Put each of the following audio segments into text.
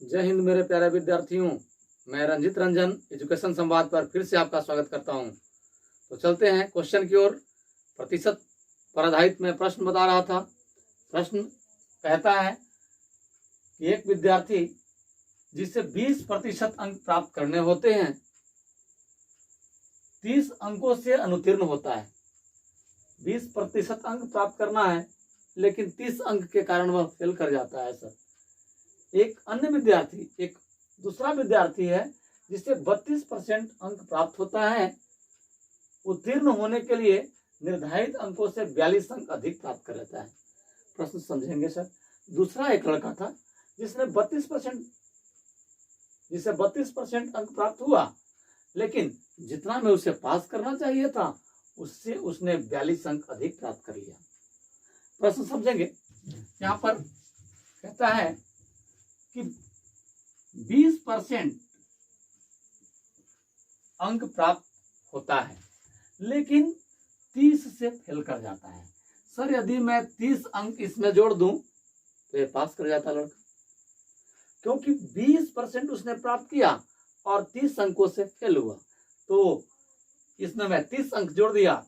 जय हिंद मेरे प्यारे विद्यार्थियों, मैं रंजित रंजन एजुकेशन संवाद पर फिर से आपका स्वागत करता हूं। तो चलते हैं क्वेश्चन की ओर। प्रतिशत पर आधारित मैं प्रश्न बता रहा था। प्रश्न कहता है कि एक विद्यार्थी जिसे 20% अंक प्राप्त करने होते हैं 30 अंकों से अनुत्तीर्ण होता है। 20% अंक प्राप्त करना है लेकिन 30 अंक के कारण वह फेल कर जाता है। सर, एक अन्य विद्यार्थी, एक दूसरा विद्यार्थी है जिसे 32% अंक प्राप्त होता है। उत्तीर्ण होने के लिए निर्धारित अंकों से 42 अंक अधिक प्राप्त कर लेता है। प्रश्न समझेंगे सर। दूसरा एक लड़का था जिसे 32% अंक प्राप्त हुआ, लेकिन जितना में उसे पास करना चाहिए था उससे उसने 42 अंक अधिक प्राप्त कर लिया। प्रश्न समझेंगे। यहाँ पर कहता है कि 20% अंक प्राप्त होता है लेकिन 30 से फेल कर जाता है। सर, यदि मैं 30 अंक इसमें जोड़ दूं तो ये पास कर जाता लड़का, क्योंकि 20% उसने प्राप्त किया और 30 अंकों से फेल हुआ। तो इसमें मैं 30 अंक जोड़ दिया,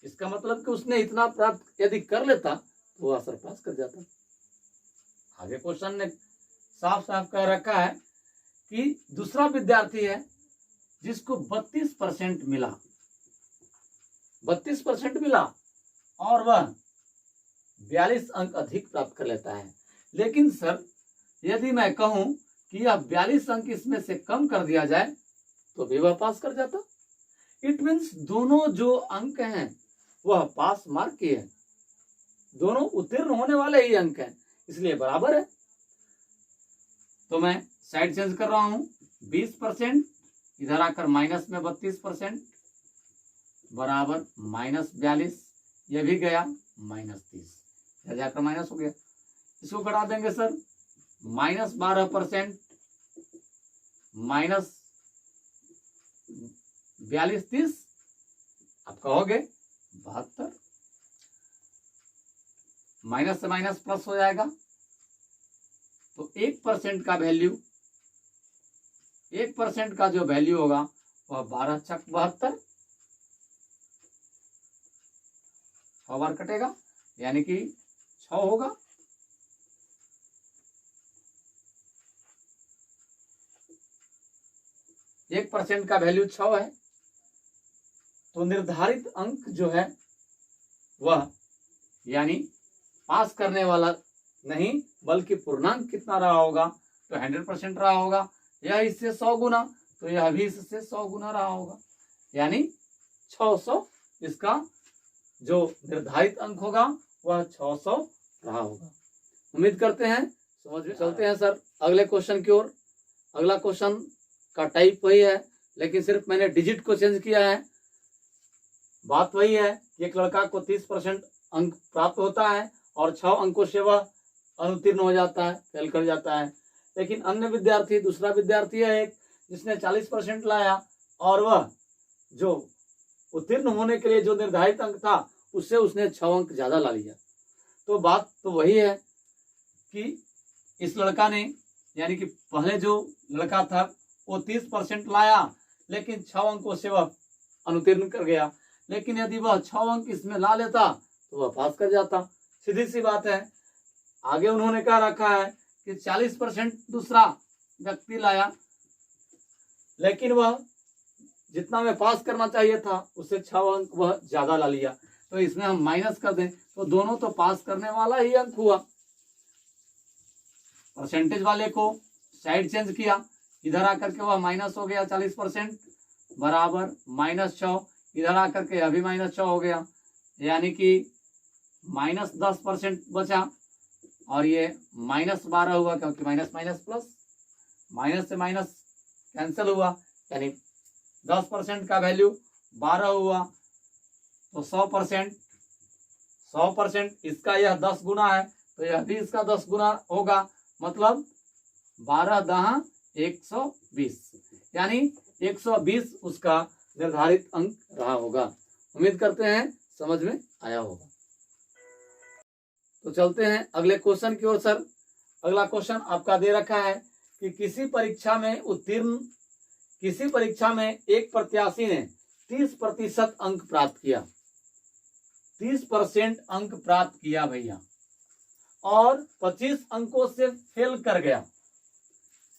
इसका मतलब कि उसने इतना प्राप्त यदि कर लेता तो वह असर पास कर जाता। आगे क्वेश्चन ने साफ साफ कह रखा है कि दूसरा विद्यार्थी है जिसको 32% मिला, 32% मिला और वह 42 अंक अधिक प्राप्त कर लेता है। लेकिन सर, यदि मैं कहूं कि यह 42 अंक इसमें से कम कर दिया जाए तो भी वह पास कर जाता। इट मीन्स दोनों जो अंक हैं वह पास मार्क के हैं, दोनों उत्तीर्ण होने वाले ही अंक हैं, इसलिए बराबर है। तो मैं साइड चेंज कर रहा हूं। 20% इधर आकर माइनस में 32% बराबर -42, ये भी गया -30, इधर जाकर माइनस हो गया। इसको घटा देंगे सर। -12% -42 30, आप कहोगे 72, माइनस से माइनस प्लस हो जाएगा तो 1% का वैल्यू, 1% का जो वैल्यू होगा वह 12 छक 72, 6 बार कटेगा यानी कि 6 होगा। एक % का वैल्यू 6 है, तो निर्धारित अंक जो है वह यानी पास करने वाला नहीं बल्कि पूर्णांक कितना रहा होगा तो 100% रहा होगा। यह इससे 100 गुना, तो यह भी इससे 100 गुना रहा होगा, यानी 600 इसका जो निर्धारित अंक होगा वह 600 रहा होगा। उम्मीद करते हैं समझ में। चलते हैं सर अगले क्वेश्चन की ओर। अगला क्वेश्चन का टाइप वही है, लेकिन सिर्फ मैंने डिजिट को चेंज किया है। बात वही है कि एक लड़का को 30% अंक प्राप्त होता है और 6 अंकों से वह अनुत्तीर्ण हो जाता है, फेल कर जाता है। लेकिन अन्य विद्यार्थी, दूसरा विद्यार्थी है एक जिसने 40% लाया और वह जो उत्तीर्ण होने के लिए जो निर्धारित अंक था उससे उसने 6 अंक ज्यादा ला लिया। तो बात तो वही है कि इस लड़का ने, यानी कि पहले जो लड़का था वो 30% लाया लेकिन 6 अंकों से वह अनुत्तीर्ण कर गया। लेकिन यदि वह 6 अंक इसमें ला लेता तो वह पास कर जाता। सीधी सी बात है। आगे उन्होंने कहा रखा है कि 40% दूसरा व्यक्ति लाया लेकिन वह जितना में पास करना चाहिए था उससे 6 अंक वह ज्यादा ला लिया। तो इसमें हम माइनस कर दें तो दोनों तो पास करने वाला ही अंक हुआ। परसेंटेज वाले को साइड चेंज किया, इधर आकर के वह माइनस हो गया 40% बराबर -6, इधर आकर के अभी -6 हो गया, यानी कि -10% बचा और ये -12 हुआ, क्योंकि माइनस माइनस प्लस, माइनस से माइनस कैंसिल हुआ, यानी 10% का वैल्यू 12 हुआ तो 100% इसका यह 10 गुना है तो यह भी इसका 10 गुना होगा, मतलब 12 दहा 120, यानी 120 उसका निर्धारित अंक रहा होगा। उम्मीद करते हैं समझ में आया होगा। तो चलते हैं अगले क्वेश्चन की ओर। सर, अगला क्वेश्चन आपका दे रखा है कि किसी परीक्षा में एक प्रत्याशी ने 30% अंक प्राप्त किया, 30% अंक प्राप्त किया भैया, और 25 अंकों से फेल कर गया,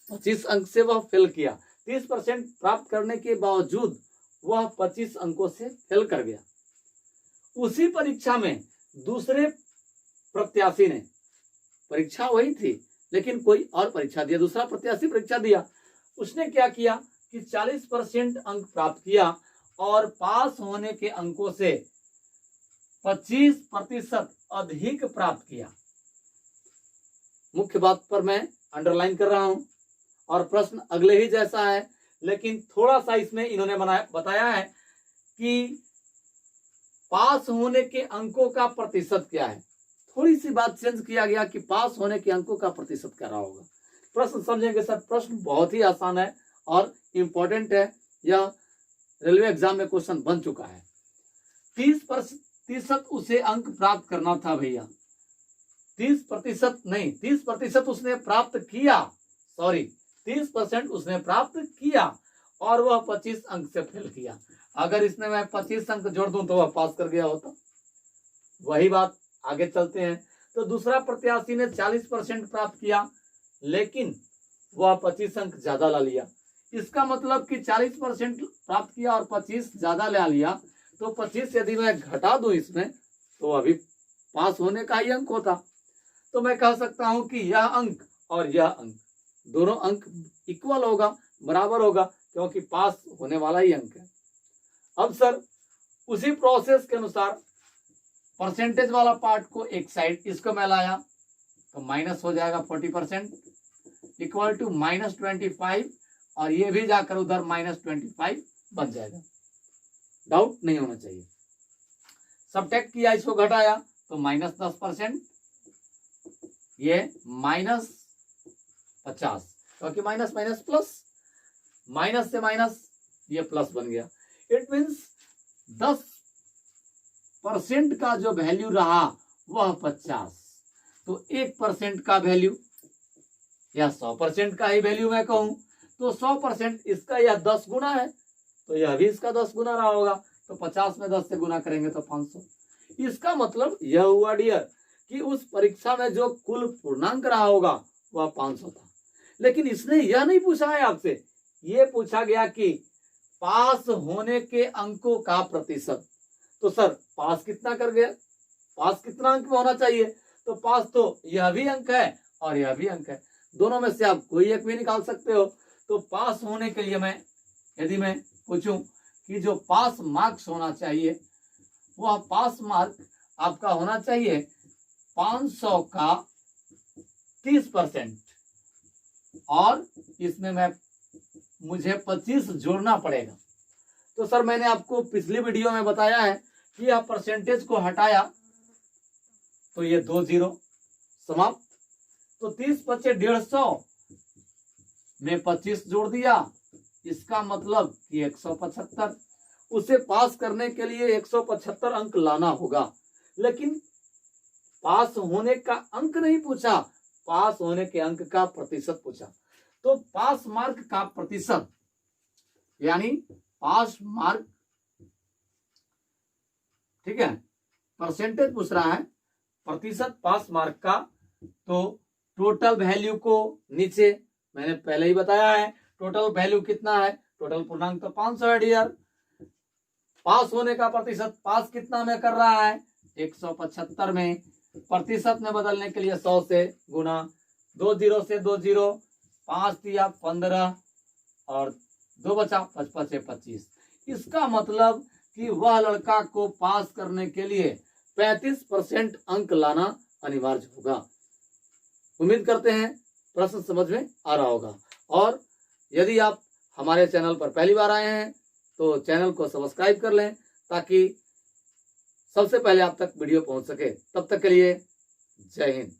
25 अंक से वह फेल किया, 30% प्राप्त करने के बावजूद वह 25 अंकों से फेल कर गया। उसी परीक्षा में दूसरे प्रत्याशी ने, परीक्षा वही थी लेकिन कोई और परीक्षा दिया, दूसरा प्रत्याशी परीक्षा दिया, उसने क्या किया कि 40% अंक प्राप्त किया और पास होने के अंकों से 25% अधिक प्राप्त किया। मुख्य बात पर मैं अंडरलाइन कर रहा हूं, और प्रश्न अगले ही जैसा है, लेकिन थोड़ा सा इसमें इन्होंने बताया है कि पास होने के अंकों का प्रतिशत क्या है। थोड़ी सी बात चेंज किया गया कि पास होने के अंकों का प्रतिशत क्या रहा होगा। प्रश्न समझेंगे सर, प्रश्न बहुत ही आसान है और इंपॉर्टेंट है, यह रेलवे एग्जाम में क्वेश्चन बन चुका है। 30% उसे अंक प्राप्त करना था भैया, 30% नहीं, 30% उसने प्राप्त किया, सॉरी 30% उसने प्राप्त किया और वह 25 अंक से फेल किया। अगर इसमें मैं 25 अंक जोड़ दूं तो वह पास कर गया होता। वही बात आगे चलते हैं, तो दूसरा प्रत्याशी ने 40% प्राप्त किया लेकिन वह 25 अंक ज्यादा ला लिया। इसका मतलब कि 40% प्राप्त किया और 25 ज्यादा ला लिया, तो 25 यदि मैं घटा दूं इसमें तो अभी पास होने का ही अंक होता। तो मैं कह सकता हूं कि यह अंक और यह अंक, दोनों अंक इक्वल होगा, बराबर होगा, क्योंकि पास होने वाला ही अंक है। अब सर उसी प्रोसेस के अनुसार परसेंटेज वाला पार्ट को एक साइड, इसको मैं लाया तो माइनस हो जाएगा 40% इक्वल टू -25, और ये भी जाकर उधर -25 बन जाएगा। डाउट नहीं होना चाहिए। सबट्रैक्ट किया, इसको घटाया तो -10%, ये -50, क्योंकि माइनस माइनस प्लस, माइनस से माइनस ये प्लस बन गया। इट मीन्स 10% का जो वैल्यू रहा वह 50, तो 1% का वैल्यू या 100% का ही वैल्यू मैं कहूं तो 100% इसका या 10 गुना है, तो यह भी इसका 10 गुना रहा होगा, तो 50 में 10 से गुना करेंगे तो 500। इसका मतलब यह हुआ डियर कि उस परीक्षा में जो कुल पूर्णांक रहा होगा वह 500 था। लेकिन इसने यह नहीं पूछा है आपसे, ये पूछा गया कि पास होने के अंकों का प्रतिशत। तो सर पास कितना कर गया, पास कितना अंक में होना चाहिए, तो पास तो यह भी अंक है और यह भी अंक है, दोनों में से आप कोई एक भी निकाल सकते हो। तो पास होने के लिए मैं यदि मैं पूछूं कि जो पास मार्क्स होना चाहिए, वह पास मार्क आपका होना चाहिए 500 का 30%, और इसमें मुझे 25 जोड़ना पड़ेगा। तो सर मैंने आपको पिछली वीडियो में बताया है कि यह परसेंटेज को हटाया तो ये 2 0 समाप्त, तो 30 बचे 150 में 25 जोड़ दिया, इसका मतलब कि 175। उसे पास करने के लिए 175 अंक लाना होगा, लेकिन पास होने का अंक नहीं पूछा, पास होने के अंक का प्रतिशत पूछा। तो पास मार्क का प्रतिशत यानी पास मार्क, ठीक है, परसेंटेज पूछ रहा है, प्रतिशत पास मार्क का। तो टोटल वैल्यू को नीचे मैंने पहले ही बताया है, टोटल वैल्यू कितना है, टोटल पूर्णांक तो 500 है डियर। पास होने का प्रतिशत, पास कितना में कर रहा है 175 में, प्रतिशत में बदलने के लिए 100 से गुना, 2 0 से 2 0, 5 दिया 15 और 2 बचा 55 से 25। इसका मतलब कि वह लड़का को पास करने के लिए 35% अंक लाना अनिवार्य होगा। उम्मीद करते हैं प्रश्न समझ में आ रहा होगा, और यदि आप हमारे चैनल पर पहली बार आए हैं तो चैनल को सब्सक्राइब कर लें ताकि सबसे पहले आप तक वीडियो पहुंच सके। तब तक के लिए जय हिंद।